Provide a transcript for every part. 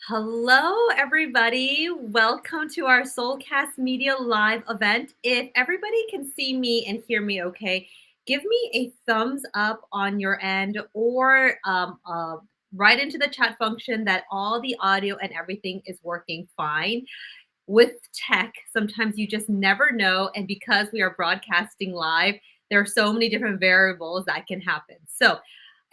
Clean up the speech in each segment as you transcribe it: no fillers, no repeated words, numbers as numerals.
Hello, everybody. Welcome to our Soulcast Media live event. If everybody can see me and hear me okay, give me a thumbs up on your end or write into the chat function that all the audio and everything is working fine. With tech, sometimes you just never know. And because we are broadcasting live, there are so many different variables that can happen. So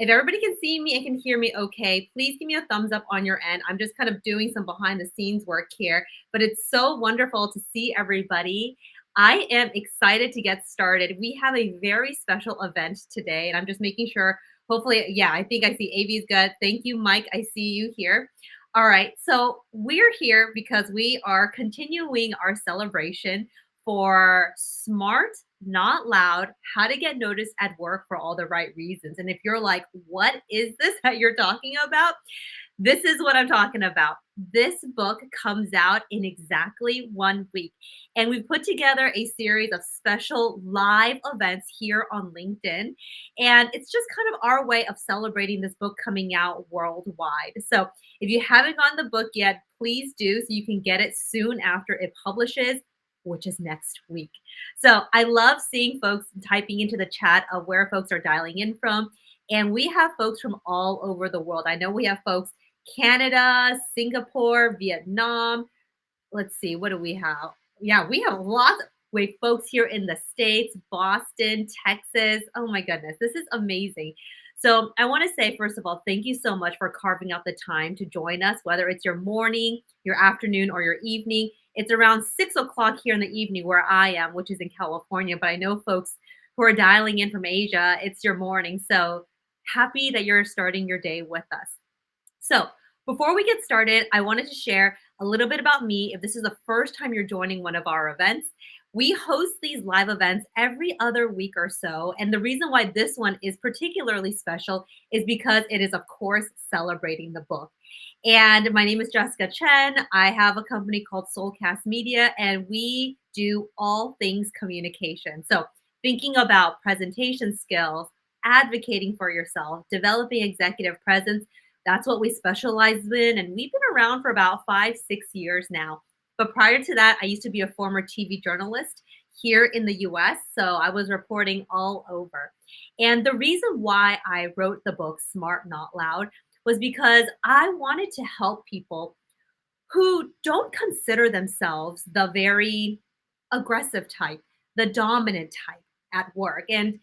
if everybody can see me and can hear me okay, please give me a thumbs up on your end. I'm just kind of doing some behind the scenes work here, but it's so wonderful to see everybody. I am excited to get started. We have a very special event today, and I'm just making sure, hopefully, yeah, I think I see AV's good. Thank you, Mike. I see you here. All right, so we're here because we are continuing our celebration for smart, not loud, how to get noticed at work for all the right reasons. And if you're like, what is this that you're talking about? This is what I'm talking about. This book comes out in exactly 1 week. And we've put together a series of special live events here on LinkedIn. And it's just kind of our way of celebrating this book coming out worldwide. So if you haven't gotten the book yet, please do so you can get it soon after it publishes, which is next week. So I love seeing folks typing into the chat of where folks are dialing in from. And we have folks from all over the world. I know we have folks Canada, Singapore, Vietnam. Let's see, what do we have? Yeah, we have lots of wait, folks here in the States, Boston, Texas. Oh my goodness, this is amazing. So I want to say, first of all, thank you so much for carving out the time to join us, whether it's your morning, your afternoon, or your evening. It's around 6 o'clock here in the evening where I am, which is in California, but I know folks who are dialing in from Asia, it's your morning. So happy that you're starting your day with us. So, before we get started, I wanted to share a little bit about me. If this is the first time you're joining one of our events, we host these live events every other week or so. And the reason why this one is particularly special is because it is, of course, celebrating the book. And my name is Jessica Chen. I have a company called Soulcast Media, and we do all things communication. So, thinking about presentation skills, advocating for yourself, developing executive presence, that's what we specialize in. And we've been around for about 5, 6 years now. But prior to that, I used to be a former TV journalist here in the US. So I was reporting all over. And the reason why I wrote the book, Smart Not Loud, was because I wanted to help people who don't consider themselves the very aggressive type, the dominant type at work. And,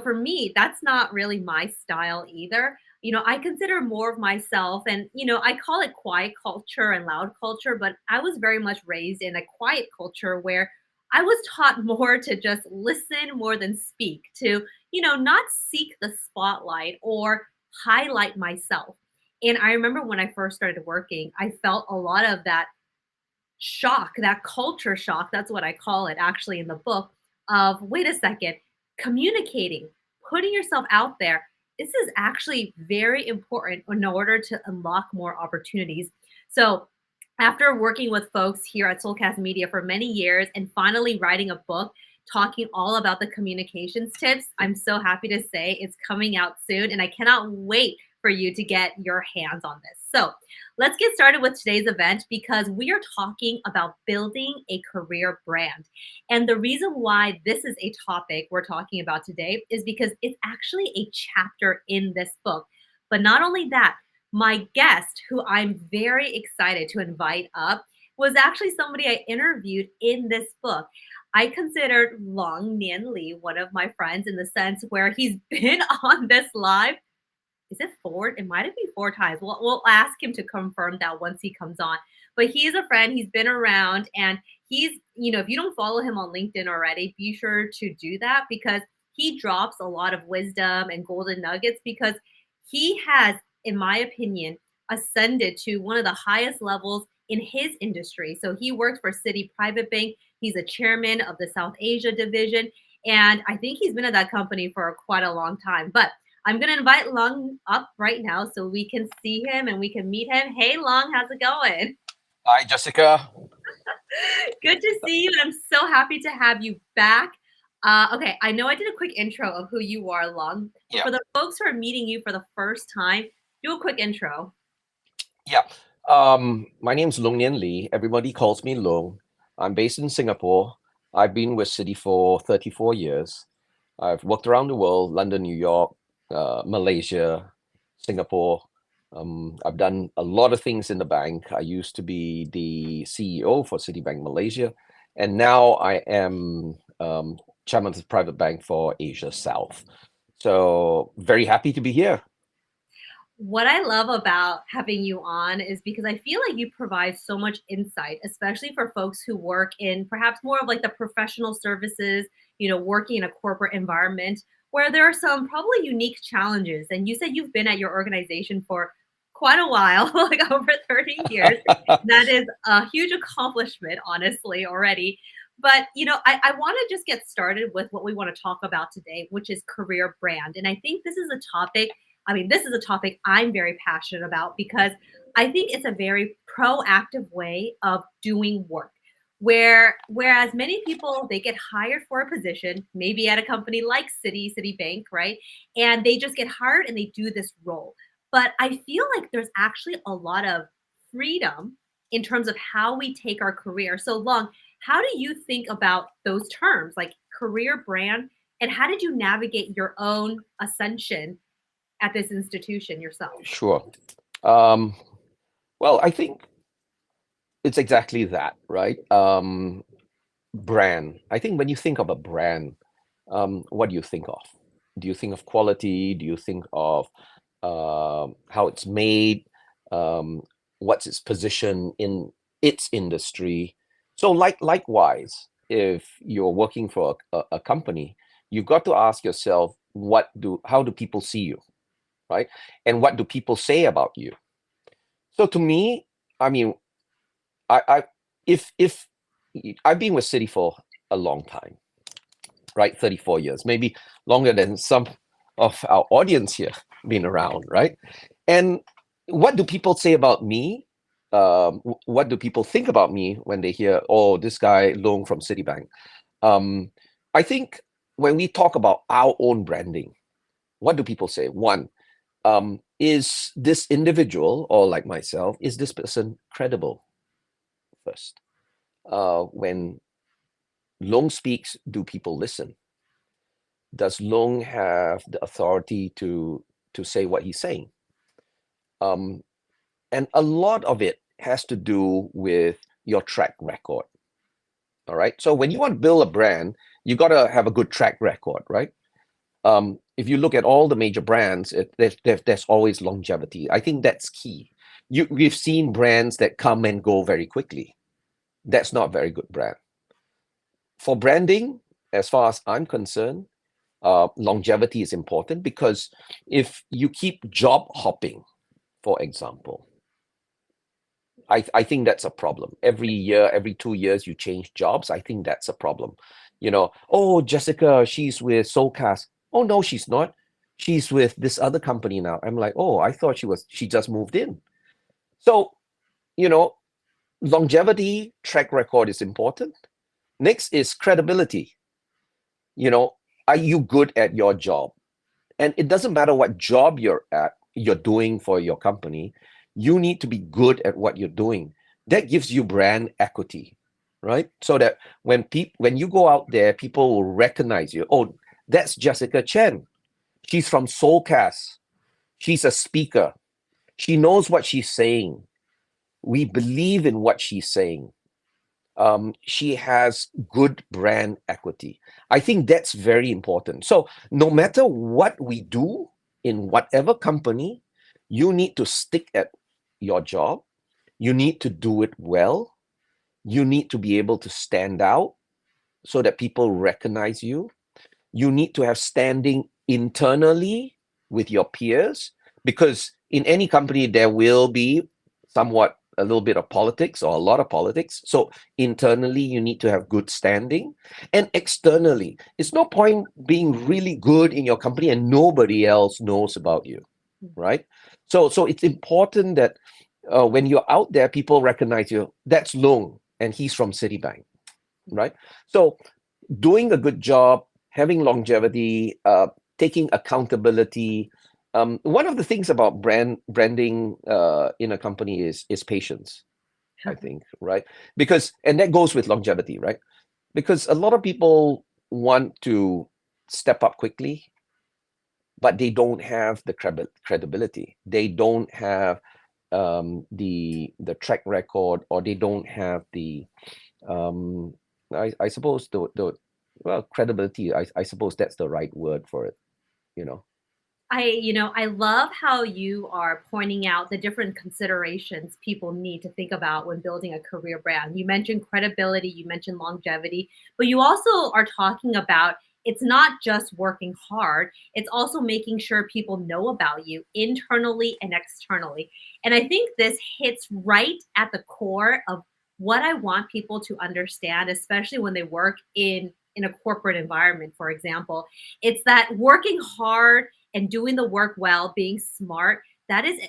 for me, that's not really my style either. I consider more of myself, and, I call it quiet culture and loud culture, but I was very much raised in a quiet culture where I was taught more to just listen more than speak, to, not seek the spotlight or highlight myself. And I remember when I first started working, I felt a lot of that shock, that culture shock. That's what I call it actually in the book of wait a second, communicating, putting yourself out there. This is actually very important in order to unlock more opportunities. So, after working with folks here at Soulcast Media for many years and finally writing a book talking all about the communications tips, I'm so happy to say it's coming out soon and I cannot wait for you to get your hands on this. So, let's get started with today's event because we are talking about building a career brand. And the reason why this is a topic we're talking about today is because it's actually a chapter in this book. But not only that, my guest, who I'm very excited to invite up, was actually somebody I interviewed in this book. I considered Lung Nien Lee one of my friends in the sense where he's been on this live. Is it four? It might have been 4 times. We'll ask him to confirm that once he comes on. But he's a friend. He's been around, and he's, if you don't follow him on LinkedIn already, be sure to do that because he drops a lot of wisdom and golden nuggets because he has, in my opinion, ascended to one of the highest levels in his industry. So he works for Citi Private Bank. He's a chairman of the South Asia division. And I think he's been at that company for quite a long time. But I'm going to invite Lung up right now so we can see him and we can meet him. Hey, Lung, how's it going? Hi, Jessica. Good to see you. And I'm so happy to have you back. Okay, I know I did a quick intro of who you are, Lung, but Yeah, for the folks who are meeting you for the first time, do a quick intro. yeah. My name's Lung Nien Lee. Everybody calls me Lung. I'm based in Singapore. I've been with Citi for 34 years. I've worked around the world, London, New York, Malaysia, Singapore. I've done a lot of things in the bank. I used to be the CEO for Citibank Malaysia, and now I am chairman of the private bank for Asia South. So very happy to be here. What I love about having you on is because I feel like you provide so much insight, especially for folks who work in perhaps more of like the professional services, working in a corporate environment where there are some probably unique challenges. And you said you've been at your organization for quite a while, like over 30 years. That is a huge accomplishment, honestly, already. But I want to just get started with what we want to talk about today, which is career brand. And I think this is a topic, this is a topic I'm very passionate about because I think it's a very proactive way of doing work. Whereas many people they get hired for a position, maybe at a company like Citibank, right? And they just get hired and they do this role. But I feel like there's actually a lot of freedom in terms of how we take our career. So Long, how do you think about those terms like career brand? And how did you navigate your own ascension at this institution yourself? Sure. Um, well, I think it's exactly that, right? Brand. I think when you think of a brand, what do you think of? Do you think of quality? Do you think of how it's made? Um, what's its position in its industry? So, likewise, if you're working for a company, you've got to ask yourself, how do people see you, right? And what do people say about you? So, to me, I mean, I if I've been with Citi for a long time, right? 34 years, maybe longer than some of our audience here been around, right? And what do people say about me? What do people think about me when they hear, oh, this guy Long from Citibank? Um, I think when we talk about our own branding, what do people say? One, is this individual or like myself, is this person credible first? When Long speaks, do people listen? Does Long have the authority to say what he's saying? Um, and a lot of it has to do with your track record. All right. So when you want to build a brand, you got to have a good track record, right? If you look at all the major brands, there's always longevity. I think that's key. We've seen brands that come and go very quickly. That's not very good brand. For branding, as far as I'm concerned, longevity is important because if you keep job hopping, for example, I think that's a problem. Every year, every 2 years, you change jobs. I think that's a problem. Oh, Jessica, she's with Soulcast. Oh, no, she's not. She's with this other company now. I'm like, oh, I thought she just moved in. So, you know, longevity, track record is important. Next is credibility. You know, are you good at your job? And it doesn't matter what job you're doing for your company, you need to be good at what you're doing. That gives you brand equity, right? So that when you go out there, people will recognize you. Oh, that's Jessica Chen. She's from Soulcast. She's a speaker. She knows what she's saying. We believe in what she's saying. She has good brand equity. I think that's very important. So no matter what we do in whatever company, you need to stick at your job. You need to do it well. You need to be able to stand out so that people recognize you. You need to have standing internally with your peers because in any company there will be somewhat a little bit of politics or a lot of politics. So internally you need to have good standing, and externally it's no point being really good in your company and nobody else knows about you, right? So it's important that when you're out there people recognize you. That's Long and he's from Citibank, right? So doing a good job, having longevity, taking accountability, One of the things about branding in a company is patience, I think, right? Because and that goes with longevity, right? Because a lot of people want to step up quickly, but they don't have the credibility. They don't have the track record, or they don't have the um, I suppose the well, credibility. I suppose that's the right word for it. You know. I love how you are pointing out the different considerations people need to think about when building a career brand. You mentioned credibility, you mentioned longevity, but you also are talking about it's not just working hard, it's also making sure people know about you internally and externally. And I think this hits right at the core of what I want people to understand, especially when they work in a corporate environment, for example. It's that working hard and doing the work well, being smart, that is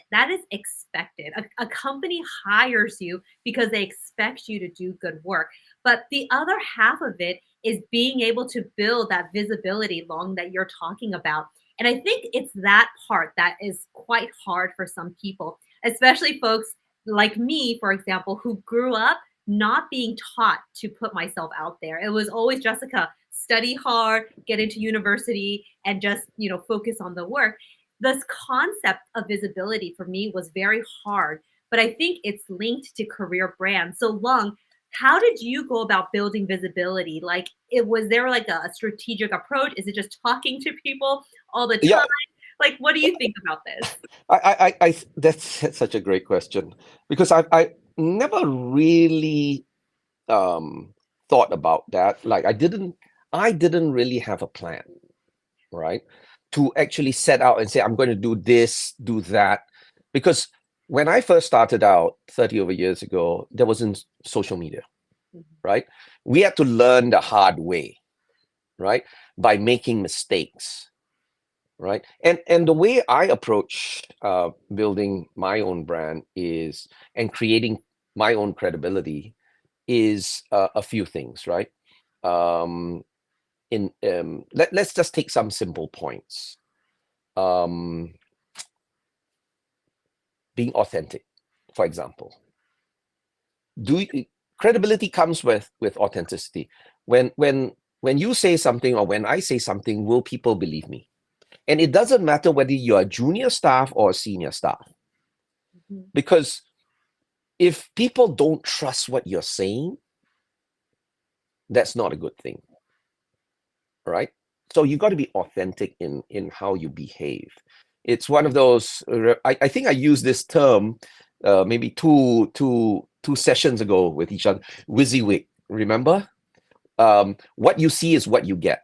expected. A company hires you because they expect you to do good work. But the other half of it is being able to build that visibility long that you're talking about. And I think it's that part that is quite hard for some people, especially folks like me, for example, who grew up not being taught to put myself out there. It was always, Jessica, study hard, get into university, and just, focus on the work. This concept of visibility for me was very hard, but I think it's linked to career brand. So, Lung, how did you go about building visibility? Like, it was there like a strategic approach? Is it just talking to people all the Yeah, time? Like, what do you think about this? that's such a great question, because I never really um thought about that. Like I didn't really have a plan, right? To actually set out and say, I'm going to do this, do that. Because when I first started out 30 over years ago, there wasn't social media, Mhm. right? We had to learn the hard way, right? By making mistakes, right? And the way I approach building my own brand is and creating my own credibility is a few things, right? Um, let's just take some simple points. Um, being authentic, for example. Credibility comes with authenticity. When you say something, or when I say something, will people believe me? And it doesn't matter whether you're a junior staff or a senior staff, Mhm. because if people don't trust what you're saying, that's not a good thing, right? So you got to be authentic in how you behave. It's one of those. I think I used this term maybe two sessions ago with each other. WYSIWYG, remember? What you see is what you get.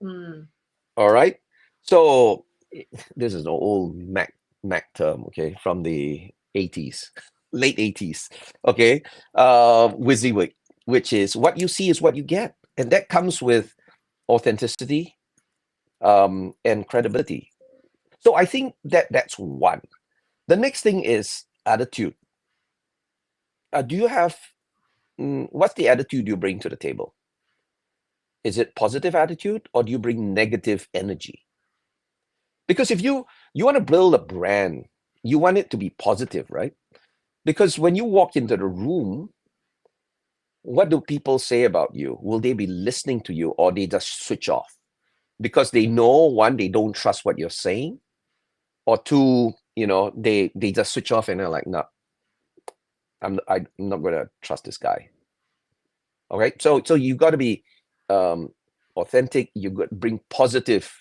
Mm. All right. So this is an old Mac term, okay, from the 80s, late 80s. Okay, WYSIWYG, which is what you see is what you get, and that comes with authenticity and credibility. So I think that's one. The next thing is attitude. Do you have what's the attitude you bring to the table? Is it positive attitude, or do you bring negative energy? Because if you want to build a brand, you want it to be positive, right? Because when you walk into the room, what do people say about you? Will they be listening to you, or they just switch off? Because they know, one, they don't trust what you're saying, or two, they just switch off and they're like, no, I'm not gonna trust this guy. All right. So you got to be um authentic. You got to bring positive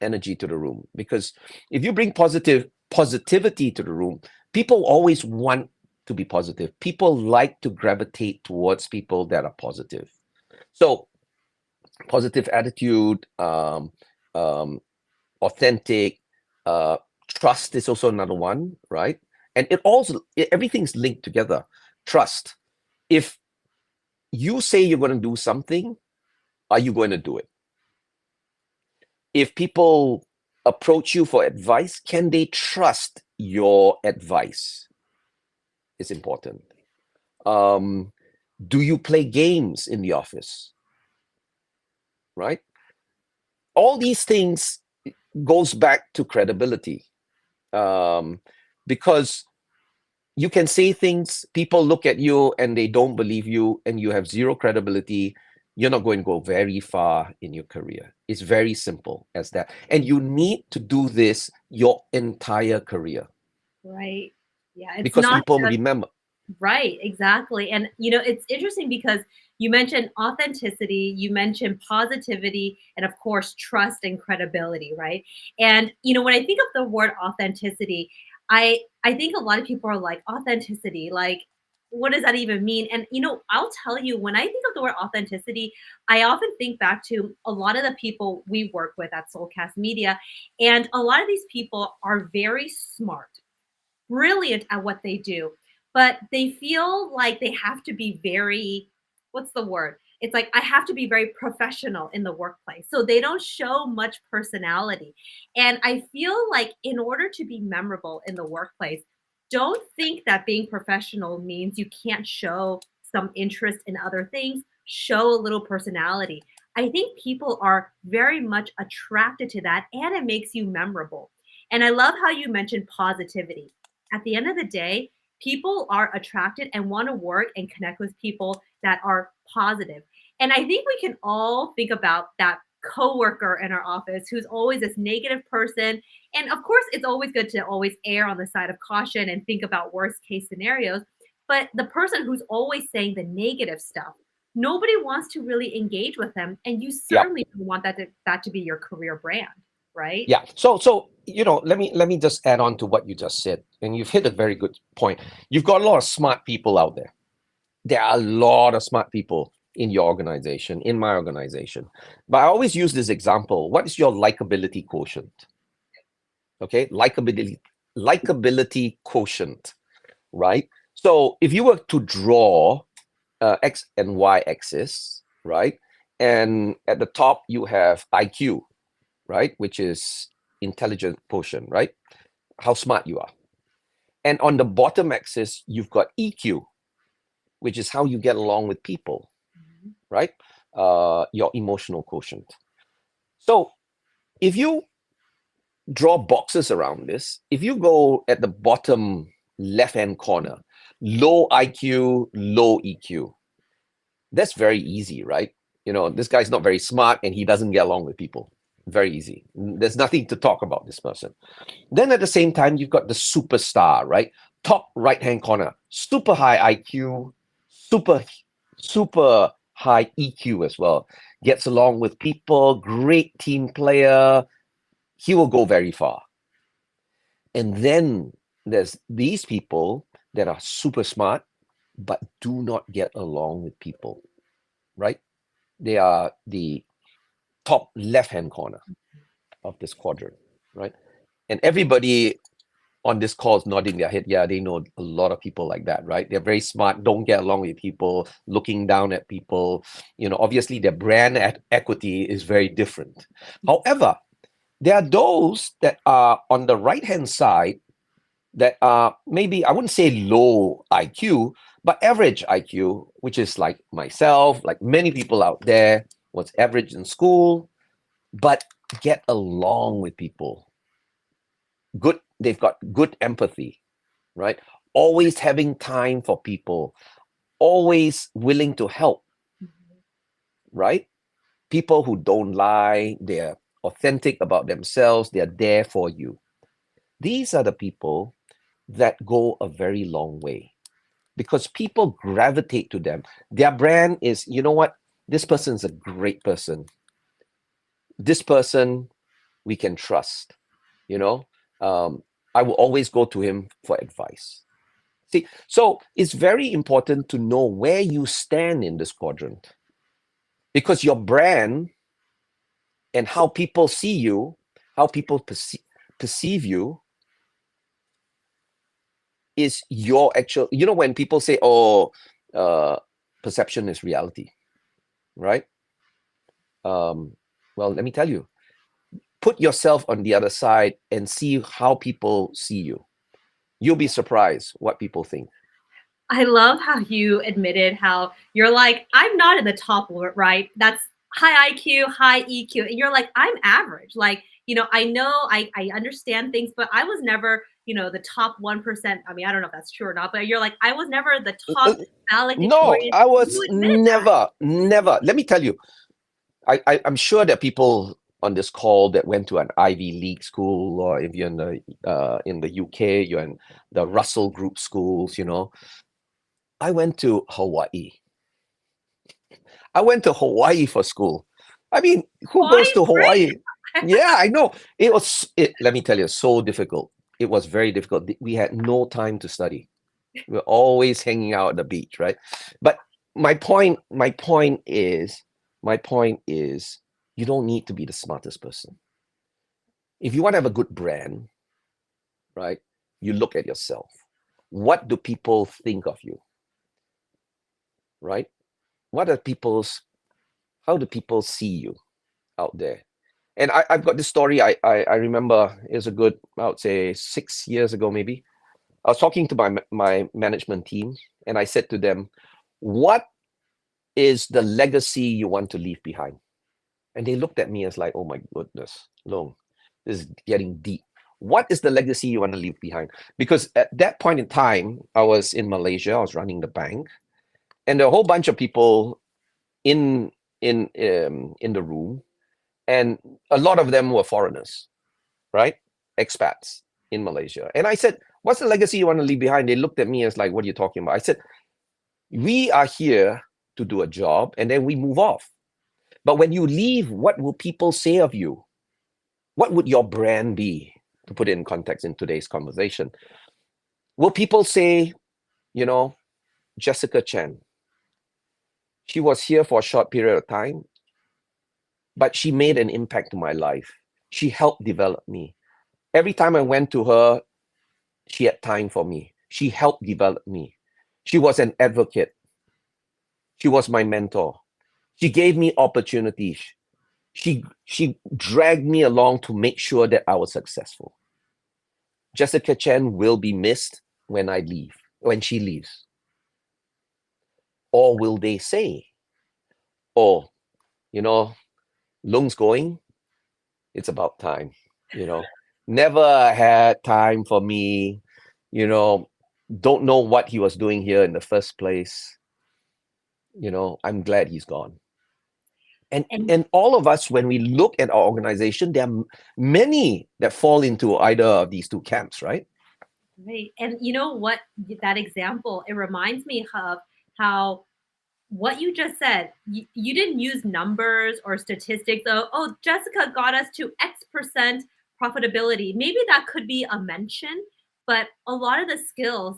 energy to the room, because if you bring positivity to the room, people always want to be positive. People like to gravitate towards people that are positive. So positive attitude, um, authentic, uh, trust is also another one, right? And everything's linked together. Trust. If you say you're going to do something, are you going to do it? If people approach you for advice, can they trust your advice? It's important. Um, do you play games in the office? Right? All these things goes back to credibility. um, because you can say things, people look at you and they don't believe you, and you have zero credibility. You're not going to go very far in your career. It's very simple as that. And you need to do this your entire career Right. Yeah, it's because not people just remember. right, exactly. And it's interesting because you mentioned authenticity, you mentioned positivity, and of course, trust and credibility, right? And when I think of the word authenticity, I think a lot of people are like, authenticity, like what does that even mean? And I'll tell you, when I think of the word authenticity, I often think back to a lot of the people we work with at Soulcast Media, and a lot of these people are very smart, brilliant at what they do, but they feel like they have to be very, what's the word? It's like I have to be very professional in the workplace. So they don't show much personality. And I feel like in order to be memorable in the workplace, don't think that being professional means you can't show some interest in other things, show a little personality. I think people are very much attracted to that and it makes you memorable. And I love how you mentioned positivity. At the end of the day, people are attracted and want to work and connect with people that are positive. And I think we can all think about that coworker in our office who's always this negative person. And of course, it's always good to always err on the side of caution and think about worst case scenarios. But the person who's always saying the negative stuff, nobody wants to really engage with them. And you Yeah. certainly don't want that to be your career brand, right? Yeah. So let me just add on to what you just said, and you've hit a very good point. You've got a lot of smart people out there. There are a lot of smart people in your organization, in my organization. But I always use this example. What is your likability quotient? Okay, likability quotient, right? So if you were to draw x and y axis, right, and at the top you have IQ, right, which is intelligent quotient, right? How smart you are. And on the bottom axis, you've got EQ, which is how you get along with people, Mhm. right? Your emotional quotient. So if you draw boxes around this, if you go at the bottom left hand corner, low IQ, low EQ, that's very easy, right? This guy's not very smart and he doesn't get along with people. Very easy. There's nothing to talk about this person. Then at the same time, you've got the superstar, right? Top right hand corner, super high IQ, super, super high EQ as well. Gets along with people, great team player. He will go very far. And then there's these people that are super smart, but do not get along with people, right? They are the top left hand corner of this quadrant, right? And everybody on this call is nodding their head. Yeah, they know a lot of people like that, right? They're very smart, don't get along with people, looking down at people. Obviously their brand equity is very different. However, there are those that are on the right hand side that are maybe, I wouldn't say low IQ, but average IQ, which is like myself, like many people out there, was average in school, but get along with people. Good, they've got good empathy, right? Always having time for people, always willing to help, Mhm. right? People who don't lie, they're authentic about themselves, they're there for you. These are the people that go a very long way because people gravitate to them. Their brand is, you know what? This person's a great person. This person we can trust, you know? I will always go to him for advice. See, so it's very important to know where you stand in this quadrant because your brand and how people see you, how people perceive you is your actual, when people say, oh, uh, perception is reality, right? Well, let me tell you, put yourself on the other side and see how people see you. You'll be surprised what people think. I love how you admitted how you're like, I'm not in the top, right? That's high IQ, high EQ. And you're like, I'm average. Like, I know I understand things, but I was never, the top 1%. I mean, I don't know if that's true or not, but you're like, I was never the top No, valedictorian. I was You admitted that. never. Let me tell you, I'm sure there are people on this call that went to an Ivy League school, or if you're in the UK, you're in the Russell Group schools. I went to Hawaii. I went to Hawaii for school. I mean, who Why? goes to Great. Hawaii? Yeah, I know. Let me tell you, so difficult. It was very difficult. We had no time to study. We were always hanging out at the beach, right? But my point is, you don't need to be the smartest person. If you want to have a good brand, right? You look at yourself. What do people think of you, right? What are people's How do people see you out there? And I've got this story. I remember it was a good, I would say 6 years ago, maybe. I was talking to my management team, and I said to them, "What is the legacy you want to leave behind?" And they looked at me as like, "Oh my goodness, Long, this is getting deep. What is the legacy you want to leave behind?" Because at that point in time, I was in Malaysia. I was running the bank, and there were a whole bunch of people in in the room, and a lot of them were foreigners, right? Expats in Malaysia. And I said, "What's the legacy you want to leave behind?" They looked at me as like, "What are you talking about?" I said, "We are here to do a job, and then we move off. But when you leave, what will people say of you? What would your brand be?" To put it in context in today's conversation, will people say, you know, Jessica Chen, she was here for a short period of time, but she made an impact to my life. She helped develop me. Every time I went to her, she had time for me. She helped develop me. She was an advocate. She was my mentor. She gave me opportunities. She dragged me along to make sure that I was successful. Jessica Chen will be missed when she leaves. Or will they say, "Oh, you know, Lung's going, it's about time, you know, never had time for me, you know, don't know what he was doing here in the first place. I'm glad he's gone." And And and all of us, when we look at our organization, there are many that fall into either of these two camps, right? right. And you know what? That example, it reminds me of how what you just said, you didn't use numbers or statistics of, oh, Jessica got us to X% profitability. Maybe that could be a mention, but a lot of the skills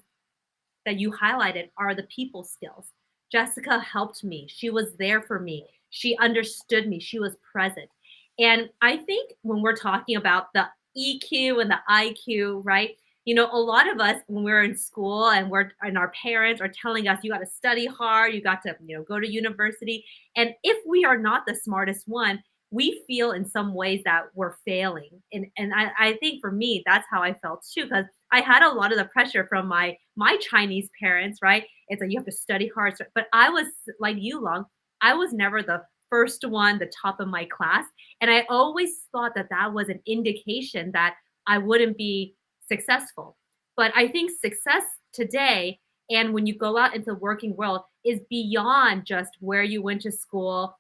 that you highlighted are the people skills. Jessica helped me. She was there for me. She understood me. She was present. And I think when we're talking about the EQ and the IQ, right? A lot of us when we're in school and our parents are telling us you got to study hard, you got to, go to university. And if we are not the smartest one, we feel in some ways that we're failing. And I think for me, that's how I felt too, because I had a lot of the pressure from my Chinese parents, right? It's like you have to study hard. But I was like you, Long. I was never the first one, the top of my class, and I always thought that that was an indication that I wouldn't be successful. But I think success today, and when you go out into the working world, is beyond just where you went to school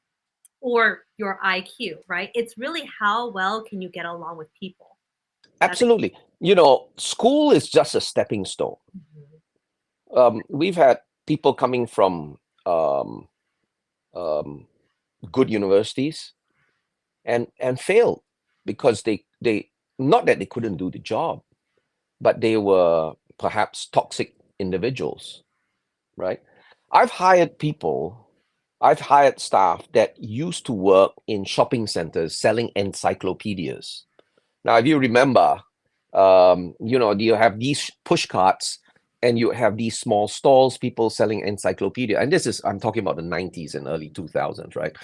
or your IQ, right? It's really how well can you get along with people. That's Absolutely. School is just a stepping stone. Mhm. We've had people coming from um, um, good universities and failed because they not that they couldn't do the job, but they were perhaps toxic individuals, right? I've hired people, I've hired staff that used to work in shopping centers selling encyclopedias. Now, if you remember, you have these push carts and you have these small stalls, people selling encyclopedia. And I'm talking about the 90s and early 2000s, right?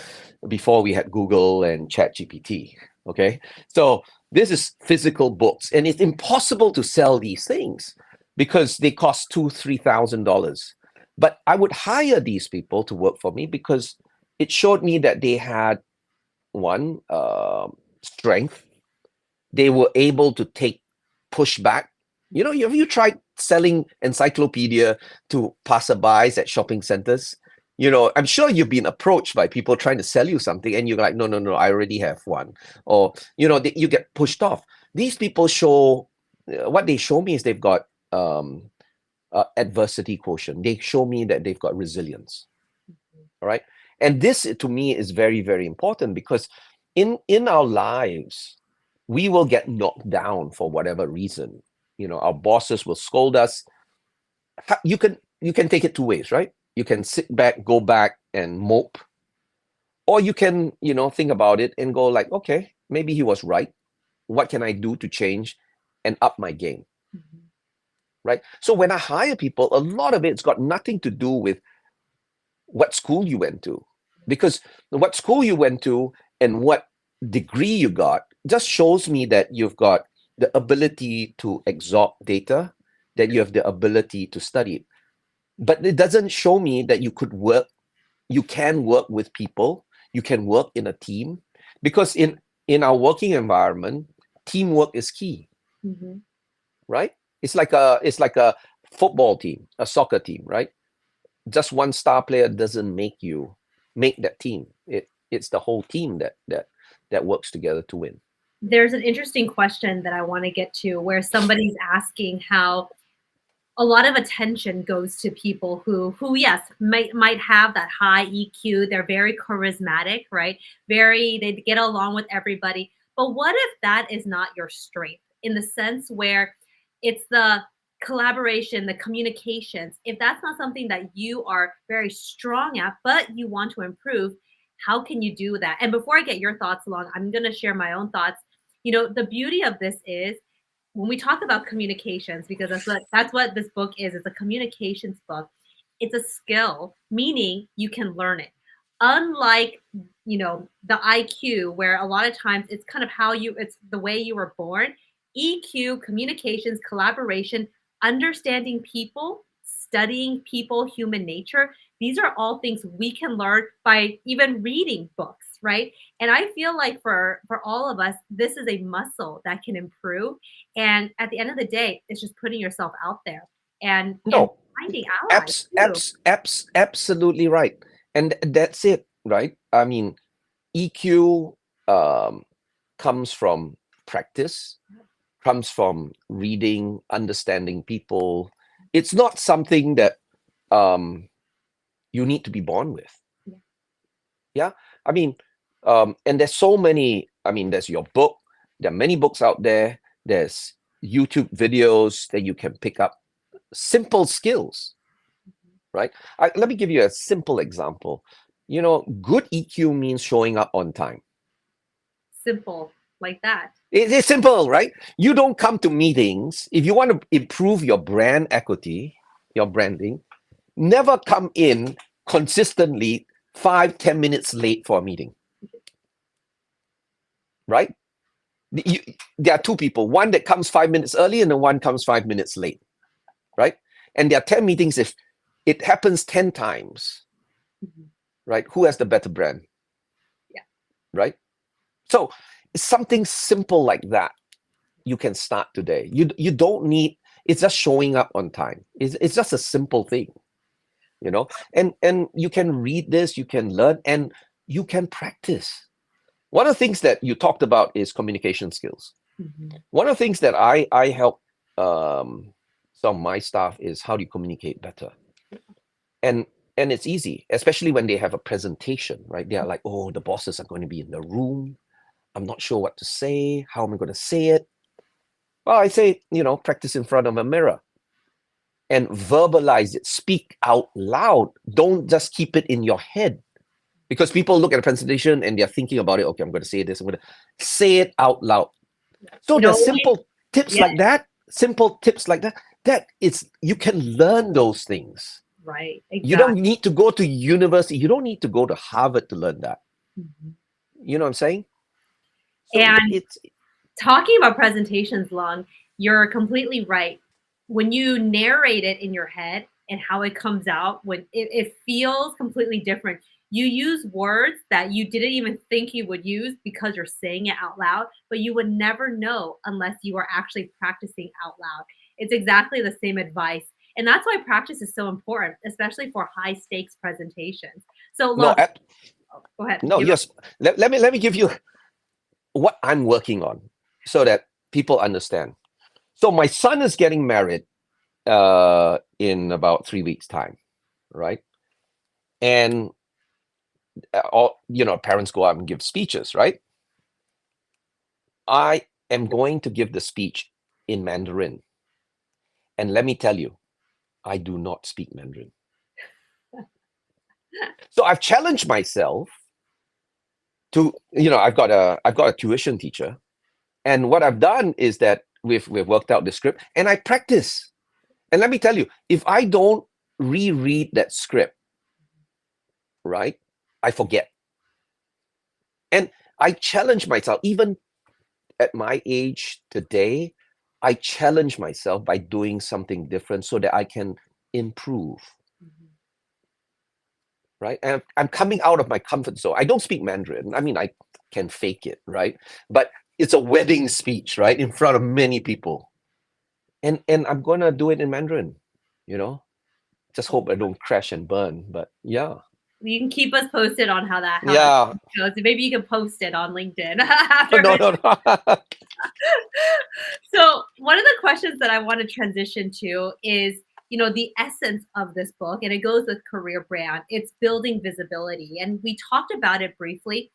Before we had Google and ChatGPT. Okay. So this is physical books, and it's impossible to sell these things because they cost $2,000, $3,000. But I would hire these people to work for me because it showed me that they had one, strength, they were able to take pushback. Have you tried selling encyclopedia to passerbys at shopping centers? I'm sure you've been approached by people trying to sell you something, and you're like, no, no, no, I already have one. Or, you get pushed off. These people show, what they show me is they've got adversity quotient. They show me that they've got resilience. All right. And this to me is very, very important, because in our lives, we will get knocked down for whatever reason. Our bosses will scold us. You can take it two ways, right? You can sit back, go back and mope, or you can, think about it and go like, okay, maybe he was right. What can I do to change and up my game? Mhm. Right. So when I hire people, a lot of it's got nothing to do with what school you went to, because what school you went to and what degree you got just shows me that you've got the ability to absorb data, that you have the ability to study. But it doesn't show me that you can work with people, you can work in a team, because in our working environment, teamwork is key, Mhm. right? It's like a football team, a soccer team, right? Just one star player doesn't make that team. It's the whole team that works together to win. There's an interesting question that I want to get to where somebody's asking how a lot of attention goes to people who yes might have that high EQ. They're very charismatic, right? They get along with everybody. But what if that is not your strength, in the sense where it's the collaboration, the communications? If that's not something that you are very strong at, but you want to improve, how can you do that? And before I get your thoughts along, I'm going to share my own thoughts. The beauty of this is when we talk about communications, because that's what this book is. It's a communications book. It's a skill, meaning you can learn it. Unlike, the IQ, where a lot of times it's kind of it's the way you were born. EQ, communications, collaboration, understanding people, studying people, human nature. These are all things we can learn by even reading books, right? And I feel like for all of us, this is a muscle that can improve. And at the end of the day, it's just putting yourself out there and No, finding allies too. absolutely right. And that's it, right? I mean, EQ um, comes from practice, comes from reading, understanding people. It's not something that um, you need to be born with. Yeah. Yeah. I mean, and there's so many. I mean, there's your book. There are many books out there. There's YouTube videos that you can pick up simple skills, right? Let me give you a simple example. Good EQ means showing up on time. Simple like that. It's simple, right? You don't come to meetings if you want to improve your brand equity, your branding. Never come in consistently 5-10 minutes late for a meeting, right? You, there are two people, one that comes 5 minutes early and the one comes 5 minutes late, right? And there are 10 meetings. If it happens 10 times, Mhm. right? Who has the better brand, Yeah. right? So something simple like that, you can start today. You don't need, it's just showing up on time. It's just a simple thing, and you can read this, you can learn, and you can practice. One of the things that you talked about is communication skills. Mhm. One of the things that I help some of my staff is, how do you communicate better? And it's easy, especially when they have a presentation, right? They are like, oh, the bosses are going to be in the room. I'm not sure what to say. How am I going to say it? Well, I say, practice in front of a mirror and verbalize it. Speak out loud. Don't just keep it in your head, because people look at a presentation and they're thinking about it. Okay, I'm going to say this. I'm going to say it out loud. So It there's only simple tips Yeah, like that. Simple tips like that. That is, you can learn those things. right. You don't Exactly. need to go to university. You don't need to go to Harvard to learn that. Mhm. You know what I'm saying? So And it's talking about presentations, Long, you're completely right. When you narrate it in your head and how it comes out, when it feels completely different. You use words that you didn't even think you would use because you're saying it out loud, but you would never know unless you are actually practicing out loud. It's exactly the same advice. And that's why practice is so important, especially for high stakes presentations. So, No, Lung, go ahead. no, yes. Let me give you what I'm working on so that people understand. So my son is getting married in about 3 weeks' time, right? And all parents go out and give speeches, right? I am going to give the speech in Mandarin, and let me tell you, I do not speak Mandarin. So I've challenged myself to, I've got a tuition teacher, and what I've done is that we've worked out the script, and I practice. And let me tell you, if I don't reread that script, right, I forget. And I challenge myself, even at my age today, I challenge myself by doing something different so that I can improve. Right? And I'm coming out of my comfort zone. I don't speak Mandarin. I mean, I can fake it, right? But it's a wedding speech, right? In front of many people. And I'm gonna do it in Mandarin, you know? Just hope I don't crash and burn. But yeah. You can keep us posted on how that Yeah. goes. Maybe you can post it on LinkedIn after. No, no, no. So one of the questions that I want to transition to is, the essence of this book, and it goes with career brand. It's building visibility, and we talked about it briefly.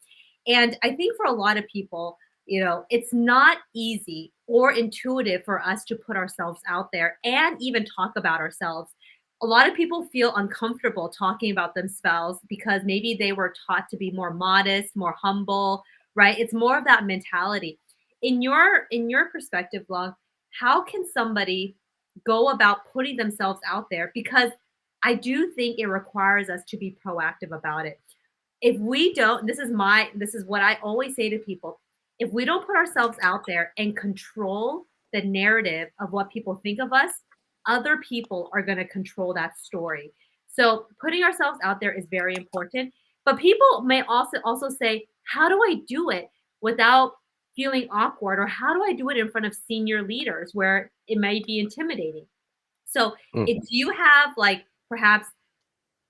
And I think for a lot of people, it's not easy or intuitive for us to put ourselves out there and even talk about ourselves. A lot of people feel uncomfortable talking about themselves because maybe they were taught to be more modest, more humble, right? It's more of that mentality. In your perspective, Log, how can somebody go about putting themselves out there? Because I do think it requires us to be proactive about it. If we don't, this is what I always say to people. If we don't put ourselves out there and control the narrative of what people think of us, other people are going to control that story. So putting ourselves out there is very important. But people may also say, how do I do it without feeling awkward, or how do I do it in front of senior leaders where it might be intimidating? So if you have, like, perhaps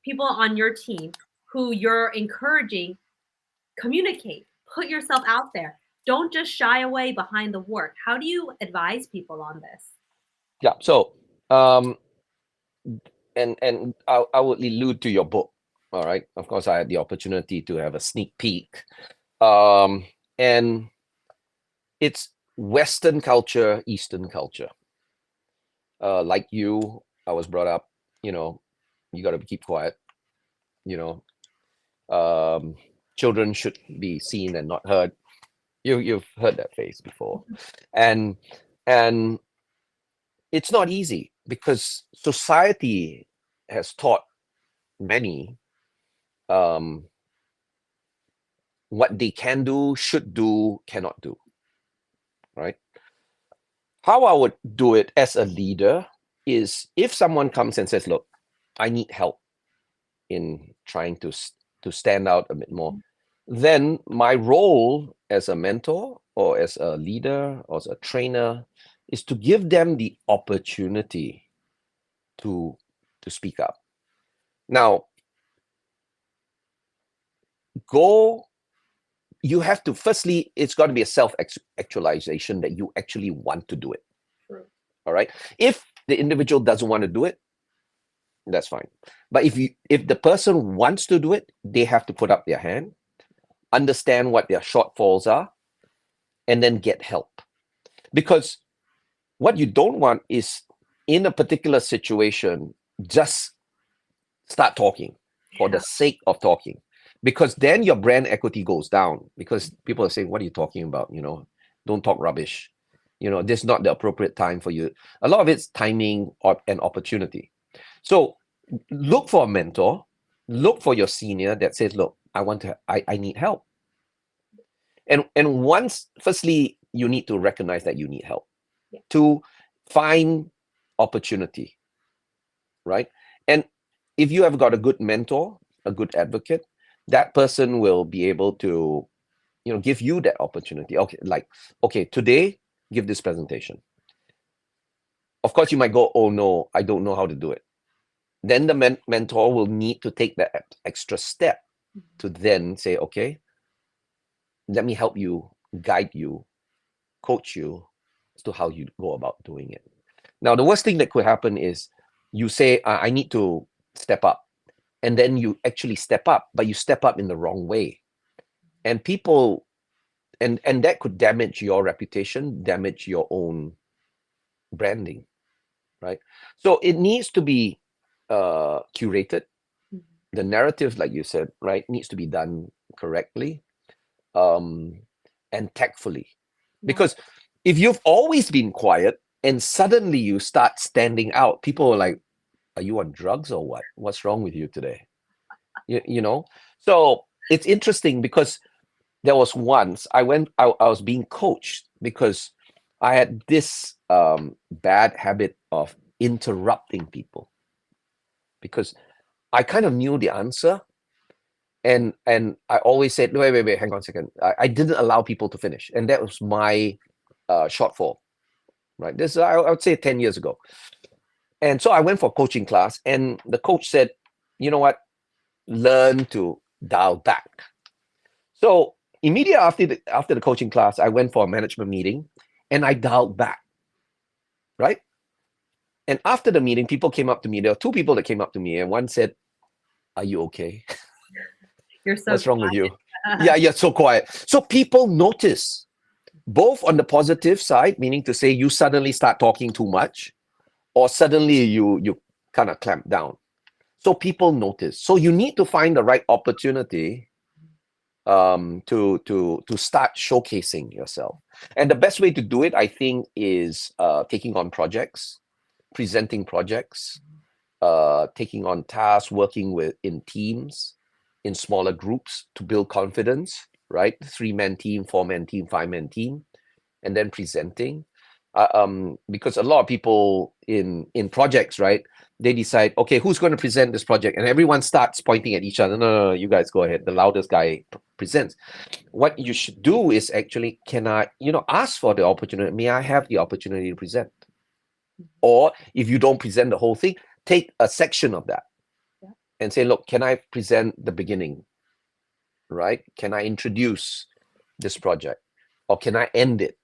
people on your team who you're encouraging, communicate, put yourself out there. Don't just shy away behind the work. How do you advise people on this? Yeah. So, um, and I would allude to your book. All right. Of course, I had the opportunity to have a sneak peek. And it's Western culture, Eastern culture. Like you, I was brought up, you got to keep quiet. You children should be seen and not heard. You've heard that phrase before, and and it's not easy because society has taught many what they can do, should do, cannot do. Right? How I would do it as a leader is if someone comes and says, "Look, I need help in trying to stand out a bit more," then my role as a mentor or as a leader or as a trainer is to give them the opportunity to speak up. Now, you have to, firstly, it's got to be a self-actualization that you actually want to do it. True. All right. If the individual doesn't want to do it, that's fine. But if the person wants to do it, they have to put up their hand, understand what their shortfalls are, and then get help. Because what you don't want is, in a particular situation, just start talking for the sake of talking, because then your brand equity goes down, because people are saying, what are you talking about? Don't talk rubbish. This is not the appropriate time for you. A lot of it's timing and opportunity. So look for a mentor, look for your senior that says, look, I need help. And once, firstly, you need to recognize that you need help. Yeah. To find opportunity, right? And if you have got a good mentor, a good advocate, that person will be able to, give you that opportunity. Okay, like, okay, today, give this presentation. Of course, you might go, oh no, I don't know how to do it. Then the mentor will need to take that extra step to then say, okay, let me help you, guide you, coach you as to how you go about doing it. Now, the worst thing that could happen is you say, I need to step up. And then you actually step up, but you step up in the wrong way. And people, and that could damage your reputation, damage your own branding, right? So it needs to be curated. The narrative, like you said, right, needs to be done correctly, and tactfully. Because if you've always been quiet and suddenly you start standing out, people are like, are you on drugs or what? What's wrong with you today? You know? So it's interesting because there was once I was being coached because I had this bad habit of interrupting people because I kind of knew the answer. And I always said, wait, hang on a second. I didn't allow people to finish. And that was my shortfall, right? This, I would say 10 years ago. And so I went for coaching class and the coach said, you know what? Learn to dial back. So immediately after the coaching class, I went for a management meeting and I dialed back, right? And after the meeting, people came up to me. There were two people that came up to me and one said, are you okay? You're so What's wrong with you? quiet. Yeah, you're so quiet. So people notice both on the positive side, meaning to say you suddenly start talking too much or suddenly you kind of clamp down. So people notice. So you need to find the right opportunity to start showcasing yourself. And the best way to do it, I think, is taking on projects, presenting projects, taking on tasks, working in teams, in smaller groups to build confidence, right? 3-man team, 4-man team, 5-man team, and then presenting. Because a lot of people in projects, right? They decide, okay, who's going to present this project? And everyone starts pointing at each other. No, you guys go ahead. The loudest guy presents. What you should do is actually, can I, ask for the opportunity. May I have the opportunity to present? Or if you don't present the whole thing, take a section of that and say, look, can I present the beginning? Right? Can I introduce this project? Or can I end it?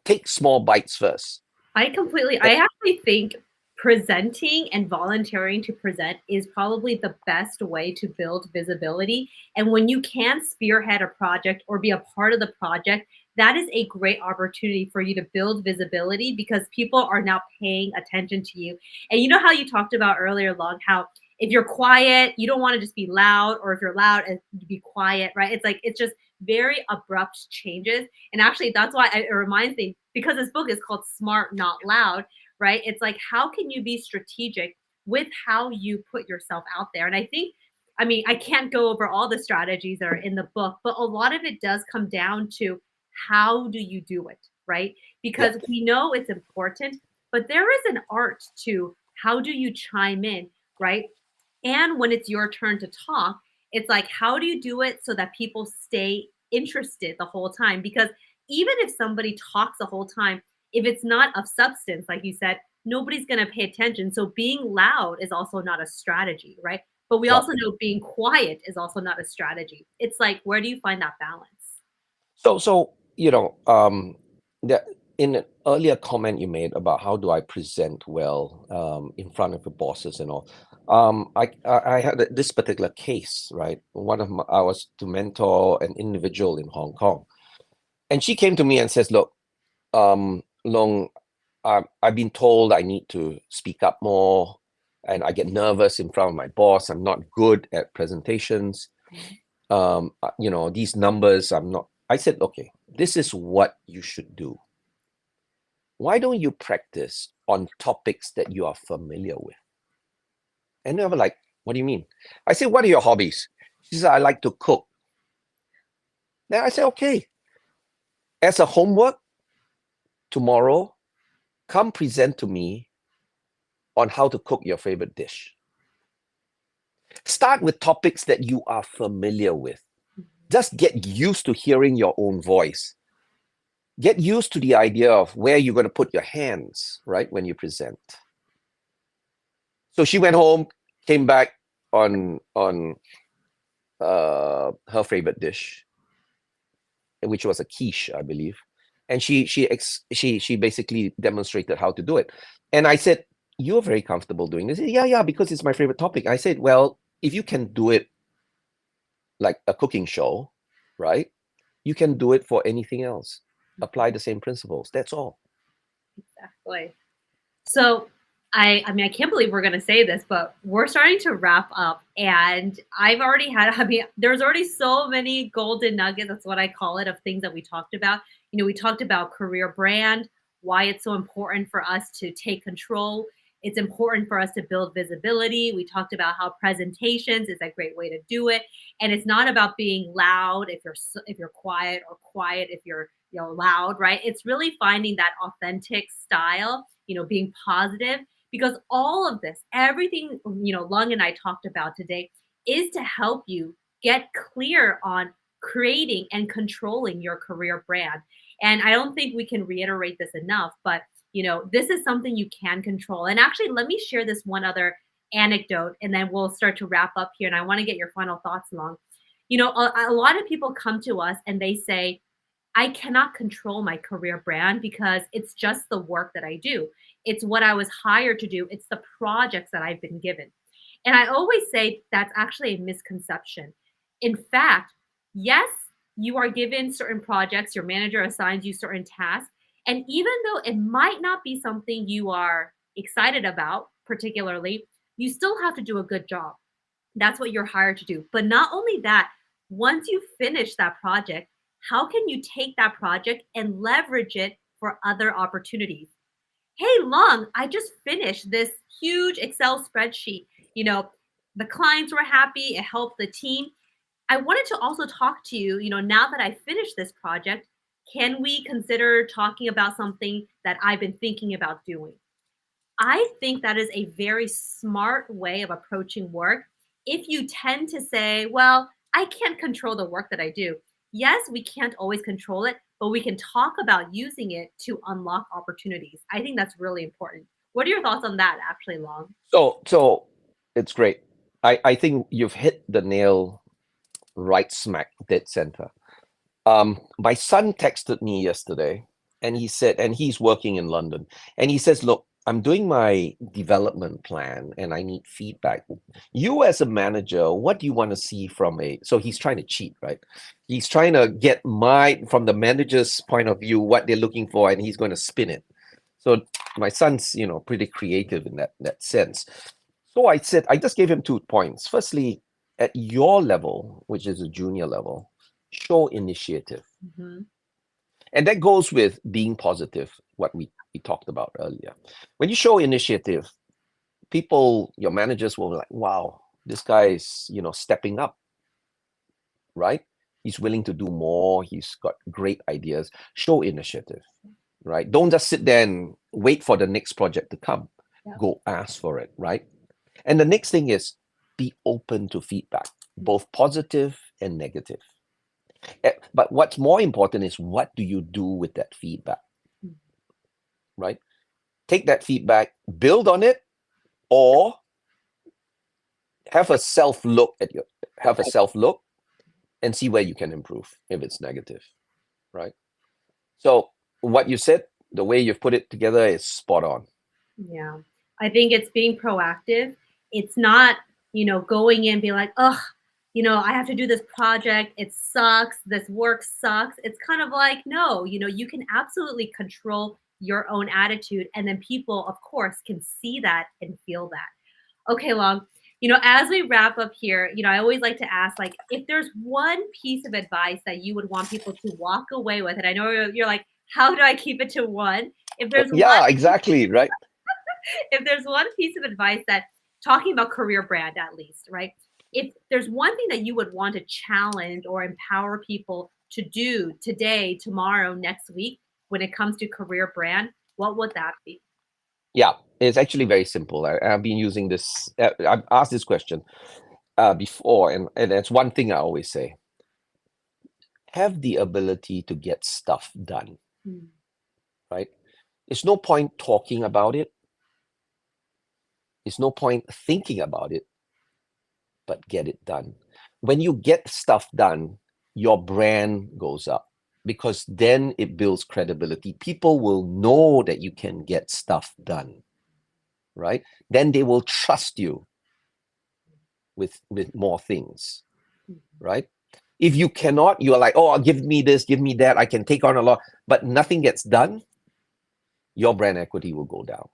Take small bites first. I actually think presenting and volunteering to present is probably the best way to build visibility. And when you can spearhead a project or be a part of the project, that is a great opportunity for you to build visibility because people are now paying attention to you. And you know how you talked about earlier, Log, how if you're quiet, you don't want to just be loud, or if you're loud and be quiet, right? It's just very abrupt changes. And actually, that's why it reminds me, because this book is called Smart, Not Loud, right? It's like, how can you be strategic with how you put yourself out there? And I think, I mean, I can't go over all the strategies that are in the book, but a lot of it does come down to how do you do it, right? Yeah. Because we know it's important, but there is an art to how do you chime in, right? And when it's your turn to talk, it's like, how do you do it so that people stay interested the whole time? Because even if somebody talks the whole time, if it's not of substance, like you said, nobody's going to pay attention. So being loud is also not a strategy, right? But we Yeah. also know being quiet is also not a strategy. It's like, where do you find that balance? So that in an earlier comment you made about how do I present well in front of the bosses and all, I had this particular case, right? I was to mentor an individual in Hong Kong, and she came to me and says, "Look, Long, I've been told I need to speak up more, and I get nervous in front of my boss. I'm not good at presentations. These numbers, I'm not." I said, okay, this is what you should do. Why don't you practice on topics that you are familiar with? And they were like, what do you mean? I said, what are your hobbies? She said, I like to cook. Then I said, okay, as a homework, tomorrow, come present to me on how to cook your favorite dish. Start with topics that you are familiar with. Just get used to hearing your own voice. Get used to the idea of where you're going to put your hands, right, when you present. So she went home, came back on her favorite dish, which was a quiche, I believe, and she basically demonstrated how to do it. And I said, "You're very comfortable doing this." Yeah, yeah, because it's my favorite topic. I said, "Well, if you can do it like a cooking show, right? You can do it for anything else. Apply the same principles. That's all." Exactly. So I mean I can't believe we're gonna say this, but we're starting to wrap up and I've already had I mean, there's already so many golden nuggets, that's what I call it, of things that we talked about. We talked about career brand, why it's so important for us to take control. It's important for us to build visibility. We talked about how presentations is a great way to do it. And it's not about being loud if you're quiet, or quiet if you're loud, right? It's really finding that authentic style, being positive, because all of this, everything, Lung and I talked about today, is to help you get clear on creating and controlling your career brand. And I don't think we can reiterate this enough, but this is something you can control. And actually, let me share this one other anecdote and then we'll start to wrap up here. And I want to get your final thoughts, Long. A lot of people come to us and they say, I cannot control my career brand because it's just the work that I do. It's what I was hired to do. It's the projects that I've been given. And I always say that's actually a misconception. In fact, yes, you are given certain projects, your manager assigns you certain tasks. And even though it might not be something you are excited about, particularly, you still have to do a good job. That's what you're hired to do. But not only that, once you finish that project, how can you take that project and leverage it for other opportunities? Hey, Long, I just finished this huge Excel spreadsheet. You know, the clients were happy, it helped the team. I wanted to also talk to you, now that I finished this project, can we consider talking about something that I've been thinking about doing? I think that is a very smart way of approaching work. If you tend to say, well, I can't control the work that I do. Yes, we can't always control it, but we can talk about using it to unlock opportunities. I think that's really important. What are your thoughts on that, actually, Long? So it's great. I think you've hit the nail right smack dead center. My son texted me yesterday and he said, and he's working in London, and he says, "Look, I'm doing my development plan and I need feedback. You as a manager, what do you want to see from a," so he's trying to cheat, right? He's trying to get from the manager's point of view, what they're looking for, and he's going to spin it. So my son's, pretty creative in that sense. So I said, I just gave him 2 points. Firstly, at your level, which is a junior level, show initiative. Mhm. And that goes with being positive, what we talked about earlier. When you show initiative, people, your managers will be like, wow, this guy is, stepping up, right? He's willing to do more. He's got great ideas. Show initiative, right? Don't just sit there and wait for the next project to come. Yeah. Go ask for it, right? And the next thing is be open to feedback, both positive and negative. But what's more important is what do you do with that feedback, Mhm. right? Take that feedback, build on it, or have a self look have a self look and see where you can improve if it's negative, right? So what you said, the way you've put it together is spot on. Yeah. I think it's being proactive. It's not, going in, be like, oh, I have to do this project. It sucks. This work sucks. It's kind of like, no, you can absolutely control your own attitude. And then people, of course, can see that and feel that. Okay, Long. As we wrap up here, I always like to ask, like, if there's one piece of advice that you would want people to walk away with, and I know you're like, how do I keep it to one? If there's one Yeah, exactly, right? if there's one piece of advice that talking about career brand at least, right? If there's one thing that you would want to challenge or empower people to do today, tomorrow, next week when it comes to career brand, what would that be? Yeah, it's actually very simple. I've been using this. I've asked this question. before, and that's one thing I always say: have the ability to get stuff done. Mm. Right? It's no point talking about it. It's no point thinking about it, but get it done. When you get stuff done, your brand goes up because then it builds credibility. People will know that you can get stuff done, right? Then they will trust you with more things, right? If you cannot, you're like, oh, give me this, give me that, I can take on a lot, but nothing gets done, your brand equity will go down.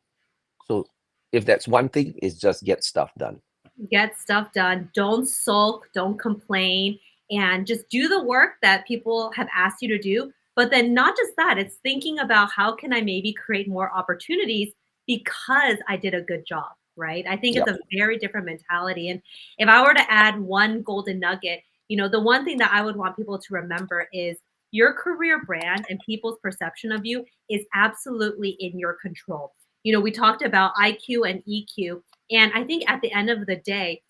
So if that's one thing, is just get stuff done. Get stuff done. Don't sulk, don't complain, and just do the work that people have asked you to do. But then, not just that, it's thinking about how can I maybe create more opportunities because I did a good job, right? I think it's Yep. a very different mentality. And if I were to add one golden nugget, the one thing that I would want people to remember is your career brand and people's perception of you is absolutely in your control. We talked about IQ and EQ, and I think at the end of the day,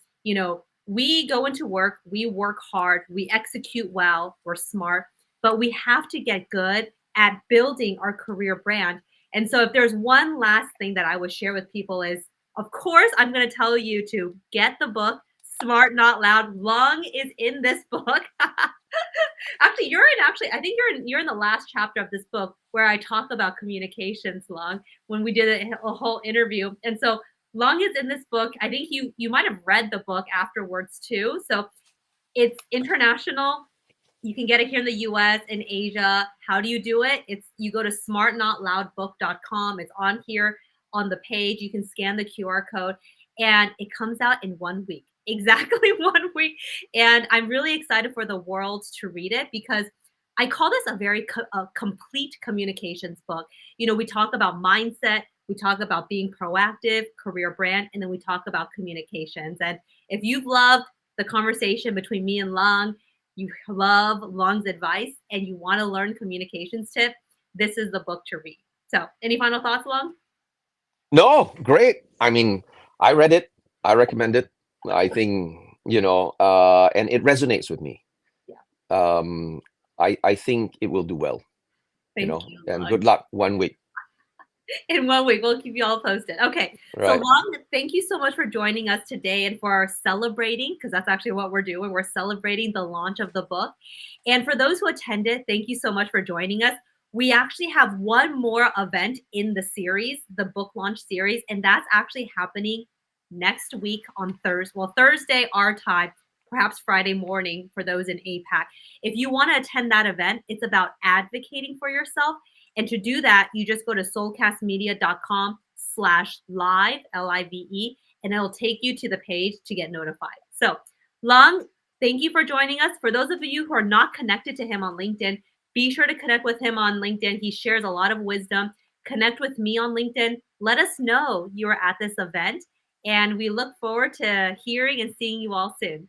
we go into work, we work hard, we execute well, we're smart, but we have to get good at building our career brand. And so if there's one last thing that I would share with people is, of course, I'm going to tell you to get the book Smart Not Loud. Lung is in this book. Actually, I think you're in the last chapter of this book where I talk about communications, Long, when we did a whole interview. And so Long is in this book. I think you might have read the book afterwards too. So it's international. You can get it here in the US and Asia. How do you do it? It's you go to smartnotloudbook.com. It's on here on the page. You can scan the QR code and it comes out in 1 week. Exactly 1 week. And I'm really excited for the world to read it because I call this a very complete communications book. We talk about mindset, we talk about being proactive, career brand, and then we talk about communications. And if you've loved the conversation between me and Lung, you love Long's advice, and you want to learn communications tip, this is the book to read. So, any final thoughts, Long? No, great. I mean, I read it. I recommend it. I think, and it resonates with me. Yeah. Um, I think it will do well, Thank you, and Lung. good luck 1 week. In 1 week. We'll keep you all posted. Okay. So, Right. Long, thank you so much for joining us today and for celebrating, because that's actually what we're doing. We're celebrating the launch of the book. And for those who attended, thank you so much for joining us. We actually have one more event in the series, the book launch series, and that's actually happening next week on Thursday. Well, Thursday, our time, perhaps Friday morning for those in APAC. If you want to attend that event, it's about advocating for yourself, and to do that, you just go to soulcastmedia.com/live, Live, and it'll take you to the page to get notified. So, Lung, thank you for joining us. For those of you who are not connected to him on LinkedIn, be sure to connect with him on LinkedIn. He shares a lot of wisdom. Connect with me on LinkedIn. Let us know you are at this event, and we look forward to hearing and seeing you all soon.